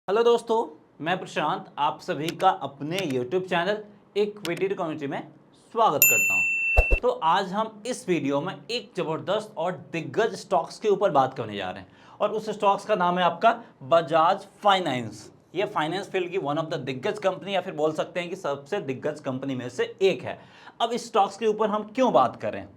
Hello दोस्तों, मैं प्रशांत आप सभी का अपने YouTube चैनल इक्विटी कम्युनिटी में स्वागत करता हूं। तो आज हम इस वीडियो में एक ज़बरदस्त और दिग्गज स्टॉक्स के ऊपर बात करने जा रहे हैं और उस स्टॉक्स का नाम है आपका बजाज फाइनेंस। ये फाइनेंस फील्ड की वन ऑफ द दिग्गज कंपनी या फिर बोल सकते हैं कि सबसे दिग्गज कंपनी में से एक है। अब इस स्टॉक्स के ऊपर हम क्यों बात कर रहे हैं?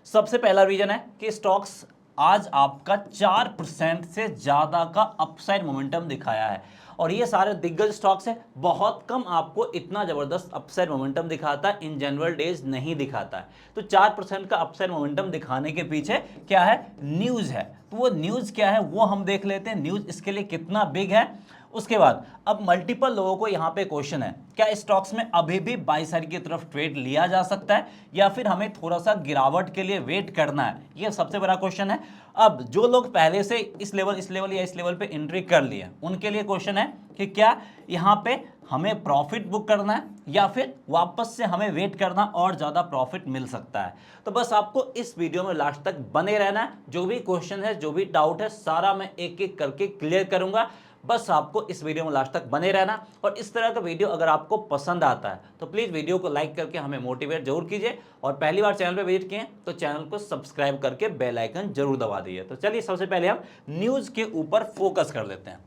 सबसे पहला रीजन है कि स्टॉक्स आज आपका 4% से ज़्यादा का अपसाइड मोमेंटम दिखाया है और ये सारे दिग्गज स्टॉक्स है। बहुत कम आपको इतना ज़बरदस्त अपसाइड मोमेंटम दिखाता है, इन जनरल डेज नहीं दिखाता है। तो 4% का अपसाइड मोमेंटम दिखाने के पीछे क्या है? न्यूज़ है। तो वो न्यूज़ क्या है वो हम देख लेते हैं, न्यूज़ इसके लिए कितना बिग है। उसके बाद अब मल्टीपल लोगों को यहाँ पे क्वेश्चन है, क्या स्टॉक्स में अभी भी बाई साइड की तरफ ट्रेड लिया जा सकता है या फिर हमें थोड़ा सा गिरावट के लिए वेट करना है? ये सबसे बड़ा क्वेश्चन है। अब जो लोग पहले से इस लेवल या इस लेवल पे एंट्री कर लिए उनके लिए क्वेश्चन है कि क्या यहाँ पे हमें प्रॉफिट बुक करना है या फिर वापस से हमें वेट करना और ज़्यादा प्रॉफिट मिल सकता है। तो बस आपको इस वीडियो में लास्ट तक बने रहना है। जो भी क्वेश्चन है, जो भी डाउट है, सारा मैं एक एक करके क्लियर करूंगा। बस आपको इस वीडियो में लास्ट तक बने रहना। और इस तरह का वीडियो अगर आपको पसंद आता है तो प्लीज़ वीडियो को लाइक करके हमें मोटिवेट जरूर कीजिए और पहली बार चैनल पे विजिट किए तो चैनल को सब्सक्राइब करके बेल आइकन जरूर दबा दीजिए। तो चलिए सबसे पहले हम न्यूज़ के ऊपर फोकस कर लेते हैं।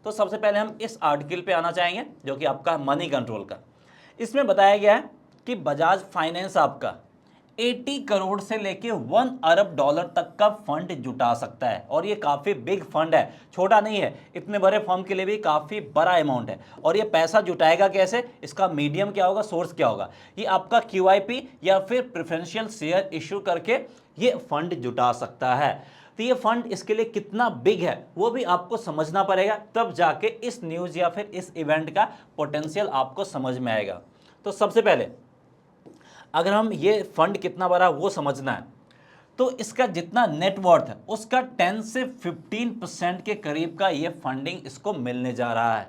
तो सबसे पहले हम इस आर्टिकल पे आना चाहेंगे जो कि आपका मनी कंट्रोल का। इसमें बताया गया है कि बजाज फाइनेंस आपका 80 करोड़ से लेके 1 अरब डॉलर तक का फंड जुटा सकता है और ये काफ़ी बिग फंड है, छोटा नहीं है। इतने बड़े फर्म के लिए भी काफ़ी बड़ा अमाउंट है। और ये पैसा जुटाएगा कैसे? इसका मीडियम क्या होगा, सोर्स क्या होगा? ये आपका QIP या फिर प्रेफरेंशियल शेयर इशू करके ये फंड जुटा सकता है। तो ये फंड इसके लिए कितना बिग है वो भी आपको समझना पड़ेगा, तब जाके इस न्यूज़ या फिर इस इवेंट का पोटेंशियल आपको समझ में आएगा। तो सबसे पहले अगर हम ये फंड कितना बड़ा वो समझना है तो इसका जितना नेटवर्थ है उसका 10 से 15% के करीब का ये फंडिंग इसको मिलने जा रहा है।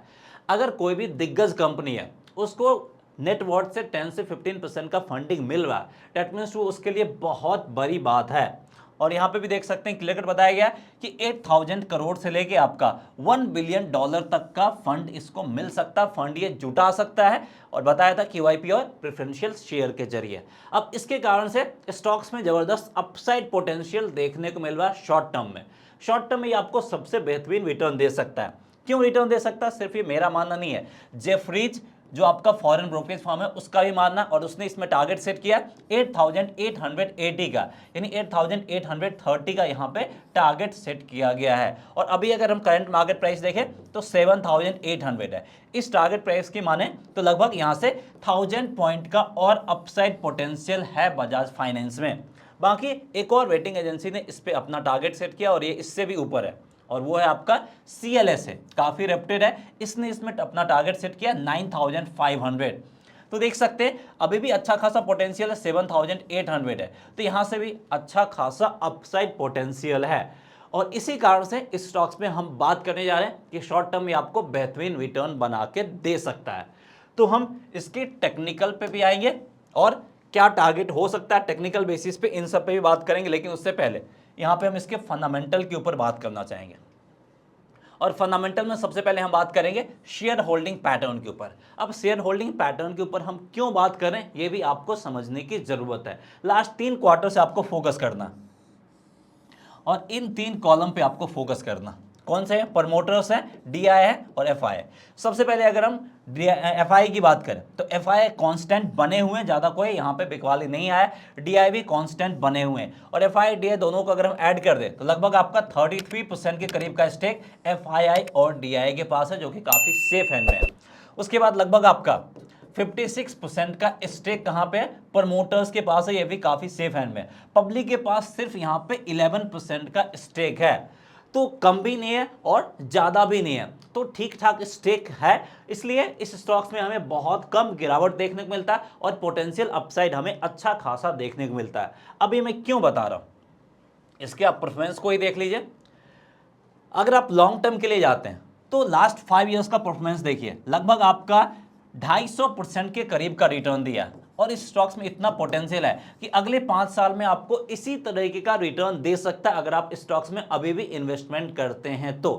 अगर कोई भी दिग्गज कंपनी है उसको नेटवर्थ से 10 से 15% का फंडिंग मिल रहा है, डेट मीन्स वो उसके लिए बहुत बड़ी बात है। और यहाँ पे भी देख सकते हैं क्लियर कट बताया गया कि 8000 करोड़ से लेके आपका 1 बिलियन डॉलर तक का फंड इसको मिल सकता है, फंड ये जुटा सकता है। और बताया था QIP और प्रेफरेंशियल शेयर के जरिए। अब इसके कारण से स्टॉक्स में जबरदस्त अपसाइड पोटेंशियल देखने को मिल रहा है शॉर्ट टर्म में। शॉर्ट टर्म में ये आपको सबसे बेहतरीन रिटर्न दे सकता है। क्यों रिटर्न दे सकता है? सिर्फ ये मेरा मानना नहीं है, जेफरीज जो आपका फॉरेन ब्रोकरेज फर्म है उसका भी मानना, और उसने इसमें टारगेट सेट किया 8880 का, यानी 8830 का यहाँ पे टारगेट सेट किया गया है। और अभी अगर हम करंट मार्केट प्राइस देखें तो 7800 है। इस टारगेट प्राइस की माने तो लगभग यहाँ से 1000 पॉइंट का और अपसाइड पोटेंशियल है बजाज फाइनेंस में। बाकी एक और रेटिंग एजेंसी ने इस पर अपना टारगेट सेट किया और ये इससे भी ऊपर है, और वो है आपका CLS है, काफ़ी रेप्यूटेड है। इसने इसमें अपना टारगेट सेट किया 9500। तो देख सकते हैं अभी भी अच्छा खासा पोटेंशियल है, 7800 है। तो यहाँ से भी अच्छा खासा अपसाइड पोटेंशियल है और इसी कारण से इस स्टॉक्स में हम बात करने जा रहे हैं कि शॉर्ट टर्म में आपको बेहतरीन रिटर्न बना के दे सकता है। तो हम इसके टेक्निकल पे भी आएंगे और क्या टारगेट हो सकता है टेक्निकल बेसिस पे, इन सब पे भी बात करेंगे। लेकिन उससे पहले यहाँ पे हम इसके फंडामेंटल के ऊपर बात करना चाहेंगे। और फंडामेंटल में सबसे पहले हम बात करेंगे शेयर होल्डिंग पैटर्न के ऊपर। अब शेयर होल्डिंग पैटर्न के ऊपर हम क्यों बात करें ये भी आपको समझने की जरूरत है। लास्ट 3 क्वार्टर से आपको फोकस करना और इन 3 कॉलम पे आपको फोकस करना। कौन से हैं? प्रमोटर्स है, DI है और FI है। सबसे पहले अगर हम FI की बात करें तो FI कांस्टेंट बने हुए हैं, ज़्यादा कोई यहाँ पे बिकवाली नहीं आया। DI भी कांस्टेंट बने हुए हैं और FI DI दोनों को अगर हम ऐड कर दें तो लगभग आपका 33% के करीब का स्टेक FII और DI के पास है, जो कि काफ़ी सेफ हैंड में है। उसके बाद लगभग आपका 56% का स्टेक कहाँ पे है? प्रमोटर्स के पास है, ये भी काफ़ी सेफ हैंड में। पब्लिक के पास सिर्फ यहाँ पे 11% का स्टेक है, तो कम भी नहीं है और ज़्यादा भी नहीं है, तो ठीक ठाक स्टेक है। इसलिए इस स्टॉक्स में हमें बहुत कम गिरावट देखने को मिलता है और पोटेंशियल अपसाइड हमें अच्छा खासा देखने को मिलता है। अभी मैं क्यों बता रहा हूँ, इसके आप परफॉर्मेंस को ही देख लीजिए। अगर आप लॉन्ग टर्म के लिए जाते हैं तो लास्ट 5 ईयर्स का परफॉर्मेंस देखिए, लगभग आपका 250% के करीब का रिटर्न दिया और इस स्टॉक्स में इतना पोटेंशियल है कि अगले 5 साल में आपको इसी तरीके का रिटर्न दे सकता है अगर आप स्टॉक्स में अभी भी इन्वेस्टमेंट करते हैं तो।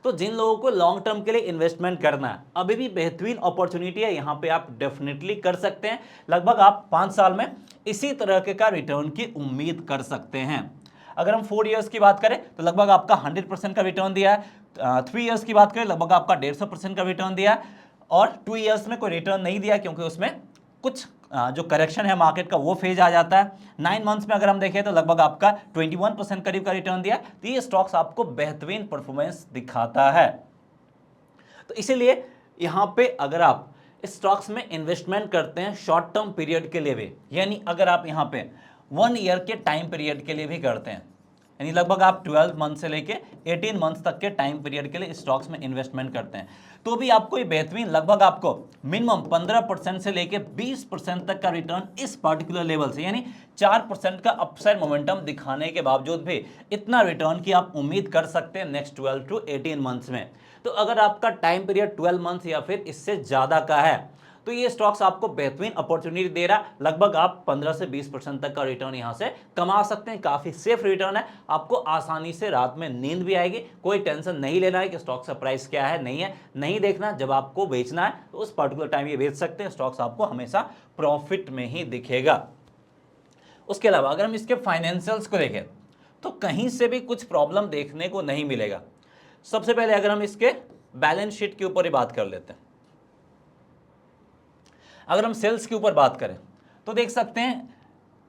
तो जिन लोगों को लॉन्ग टर्म के लिए इन्वेस्टमेंट करना है, अभी भी बेहतरीन अपॉर्चुनिटी है, यहाँ पे आप डेफिनेटली कर सकते हैं। लगभग आप 5 साल में इसी तरह के का रिटर्न की उम्मीद कर सकते हैं। अगर हम 4 इयर्स की बात करें तो लगभग आपका 100% का रिटर्न दिया है। 3 इयर्स की बात करें लगभग आपका 150% का रिटर्न दिया है। और 2 इयर्स में कोई रिटर्न नहीं दिया क्योंकि उसमें कुछ जो करेक्शन है मार्केट का वो फेज आ जाता है। 9 मंथ्स में अगर हम देखें तो लगभग आपका 21% करीब का रिटर्न दिया। तो ये स्टॉक्स आपको बेहतरीन परफॉर्मेंस दिखाता है। तो इसीलिए यहाँ पे अगर आप स्टॉक्स में इन्वेस्टमेंट करते हैं शॉर्ट टर्म पीरियड के लिए भी, यानी अगर आप यहाँ पे 1 ईयर के टाइम पीरियड के लिए भी करते हैं, यानी लगभग आप 12 मंथ से लेके 18 मंथ तक के टाइम पीरियड के लिए स्टॉक्स में इन्वेस्टमेंट करते हैं, तो भी आपको ये बेहतरीन लगभग आपको मिनिमम 15% से लेके 20% तक का रिटर्न इस पर्टिकुलर लेवल से, यानी 4% का अपसाइड मोमेंटम दिखाने के बावजूद भी इतना रिटर्न की आप उम्मीद कर सकते हैं नेक्स्ट 12 टू 18 मंथ्स में। तो अगर आपका टाइम पीरियड 12 मंथ्स या फिर इससे ज़्यादा का है तो ये स्टॉक्स आपको बेहतरीन अपॉर्चुनिटी दे रहा। लगभग आप 15 से 20% तक का रिटर्न यहां से कमा सकते हैं। काफी सेफ रिटर्न है, आपको आसानी से रात में नींद भी आएगी। कोई टेंशन नहीं लेना है कि स्टॉक्स का प्राइस क्या है, नहीं है, नहीं देखना। जब आपको बेचना है तो उस पर्टिकुलर टाइम ये बेच सकते हैं, स्टॉक्स आपको हमेशा प्रॉफिट में ही दिखेगा। उसके अलावा अगर हम इसके फाइनेंशियल्स को देखें तो कहीं से भी कुछ प्रॉब्लम देखने को नहीं मिलेगा। सबसे पहले अगर हम इसके बैलेंस शीट के ऊपर ही बात कर लेते हैं, अगर हम सेल्स के ऊपर बात करें तो देख सकते हैं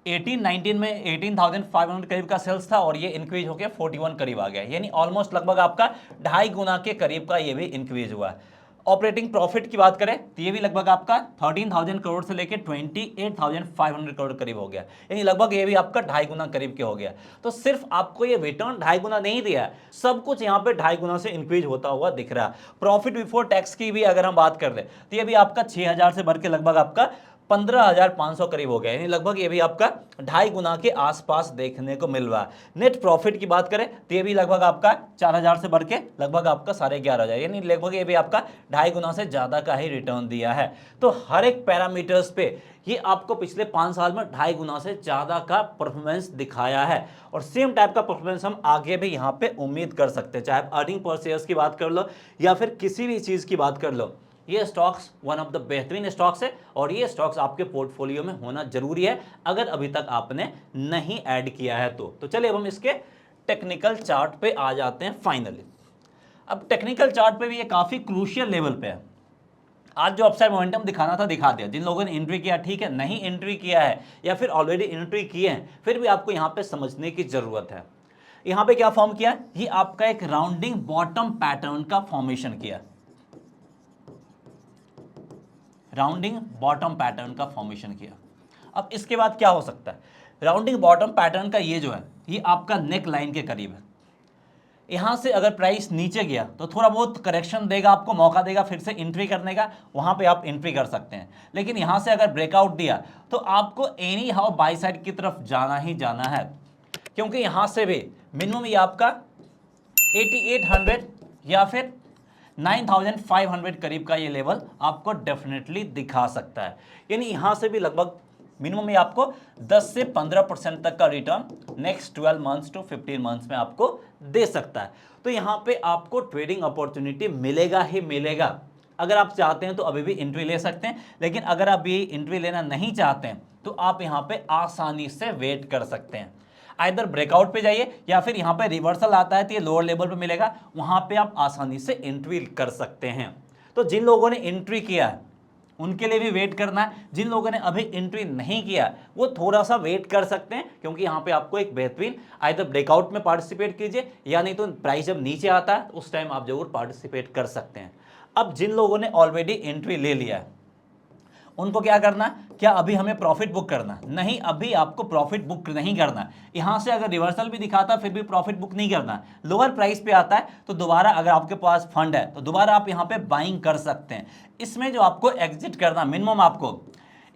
18-19 में 18,500 करीब का सेल्स था और ये इंक्रीज होकर 41 करीब आ गया, यानी ऑलमोस्ट लगभग आपका 2.5 गुना के करीब का ये भी इंक्रीज हुआ है। ऑपरेटिंग प्रॉफिट की बात करें तो ये भी लगभग आपका 13,000 करोड़ से लेकर 28,500 करोड़ करीब हो गया, यानी लगभग ये भी आपका 2.5 गुना करीब के हो गया। तो सिर्फ आपको ये रिटर्न 2.5 गुना नहीं दिया है, सब कुछ यहाँ पे 2.5 गुना से इंक्रीज होता हुआ दिख रहा है। प्रॉफिट बिफोर टैक्स की भी अगर हम बात कर ले तो ये भी आपका 6,000 से बढ़ के लगभग आपका 15,500 करीब हो गया, यानी लगभग ये भी आपका 2.5 गुना के आसपास देखने को मिल रहा है। नेट प्रॉफिट की बात करें तो ये भी लगभग आपका 4,000 से बढ़ के लगभग आपका 11,500, यानी लगभग ये भी आपका 2.5 गुना से ज़्यादा का ही रिटर्न दिया है। तो हर एक पैरामीटर्स पे ये आपको पिछले 5 साल में 2.5 गुना से ज़्यादा का परफॉर्मेंस दिखाया है और सेम टाइप का परफॉर्मेंस हम आगे भी यहाँ पे उम्मीद कर सकते हैं, चाहे अर्निंग पर शेयर्स की बात कर लो या फिर किसी भी चीज़ की बात कर लो। ये स्टॉक्स वन ऑफ द बेहतरीन स्टॉक्स है और ये स्टॉक्स आपके पोर्टफोलियो में होना जरूरी है अगर अभी तक आपने नहीं ऐड किया है तो चलिए अब हम इसके टेक्निकल चार्ट पे आ जाते हैं फाइनली। अब टेक्निकल चार्ट पे भी ये काफ़ी क्रूशियल लेवल पे है। आज जो अपसाइड मोमेंटम दिखाना था दिखा दिया। जिन लोगों ने एंट्री किया ठीक है, नहीं एंट्री किया है या फिर ऑलरेडी एंट्री किए हैं फिर भी आपको यहाँ पे समझने की जरूरत है। यहाँ पे क्या फॉर्म किया, ये आपका एक राउंडिंग बॉटम पैटर्न का फॉर्मेशन किया, राउंडिंग बॉटम पैटर्न का फॉर्मेशन किया। अब इसके बाद क्या हो सकता है, राउंडिंग बॉटम पैटर्न का ये जो है ये आपका नेक लाइन के करीब है। यहां से अगर प्राइस नीचे गया तो थोड़ा बहुत करेक्शन देगा, आपको मौका देगा फिर से एंट्री करने का, वहां पे आप एंट्री कर सकते हैं। लेकिन यहां से अगर ब्रेकआउट दिया तो आपको एनी हाउ बाई साइड की तरफ जाना ही जाना है, क्योंकि यहां से भी मिनिमम ये आपका 8800 या फिर 9,500 करीब का ये लेवल आपको डेफिनेटली दिखा सकता है। यानी यहां से भी लगभग मिनिमम ये आपको 10 से 15% तक का return next 12 months to 15 months में आपको दे सकता है। तो यहां पे आपको ट्रेडिंग अपॉर्चुनिटी मिलेगा ही मिलेगा। अगर आप चाहते हैं तो अभी भी एंट्री ले सकते हैं, लेकिन अगर आप ये एंट्री लेना नहीं चाहते हैं तो आप यहां पे आसानी से वेट कर सकते हैं। आइदर ब्रेकआउट पे जाइए या फिर यहाँ पे रिवर्सल आता है तो ये लोअर लेवल पे मिलेगा, वहां पे आप आसानी से एंट्री कर सकते हैं। तो जिन लोगों ने एंट्री किया है उनके लिए भी वेट करना है, जिन लोगों ने अभी एंट्री नहीं किया वो थोड़ा सा वेट कर सकते हैं, क्योंकि यहाँ पे आपको एक बेहतरीन आइदर ब्रेकआउट में पार्टिसिपेट कीजिए या नहीं तो प्राइस जब नीचे आता है उस टाइम आप जरूर पार्टिसिपेट कर सकते हैं। अब जिन लोगों ने ऑलरेडी एंट्री ले लिया है उनको क्या करना, क्या अभी हमें प्रॉफिट बुक करना? नहीं, अभी आपको प्रॉफिट बुक नहीं करना। यहां से अगर रिवर्सल भी दिखाता फिर भी प्रॉफिट बुक नहीं करना। लोअर प्राइस पे आता है तो दोबारा अगर आपके पास फंड है तो दोबारा आप यहां पे बाइंग कर सकते हैं। इसमें जो आपको एग्जिट करना मिनिमम आपको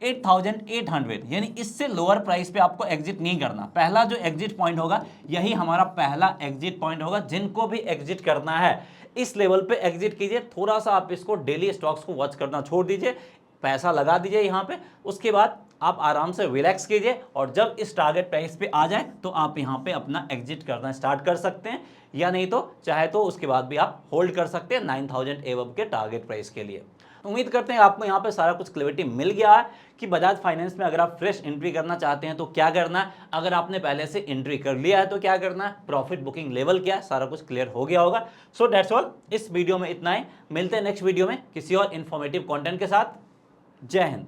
8,800, यानी इससे लोअर प्राइस पे आपको एग्जिट नहीं करना। पहला जो एग्जिट पॉइंट होगा यही हमारा पहला एग्जिट पॉइंट होगा। जिनको भी एग्जिट करना है इस लेवल पे एग्जिट कीजिए। थोड़ा सा आप इसको डेली स्टॉक्स को वॉच करना छोड़ दीजिए, पैसा लगा दीजिए यहाँ पे, उसके बाद आप आराम से रिलैक्स कीजिए और जब इस टारगेट प्राइस पे आ जाए तो आप यहाँ पे अपना एग्जिट करना स्टार्ट कर सकते हैं। या नहीं तो चाहे तो उसके बाद भी आप होल्ड कर सकते हैं 9000 एवब के टारगेट प्राइस के लिए। उम्मीद करते हैं आपको यहाँ पे सारा कुछ क्लैरिटी मिल गया है कि बजाज फाइनेंस में अगर आप फ्रेश एंट्री करना चाहते हैं तो क्या करना है, अगर आपने पहले से एंट्री कर लिया है तो क्या करना है, प्रॉफिट बुकिंग लेवल क्या है, सारा कुछ क्लियर हो गया होगा। सो दैट्स ऑल, इस वीडियो में इतना ही। मिलते हैं नेक्स्ट वीडियो में किसी और इन्फॉर्मेटिव कंटेंट के साथ। जय हिंद।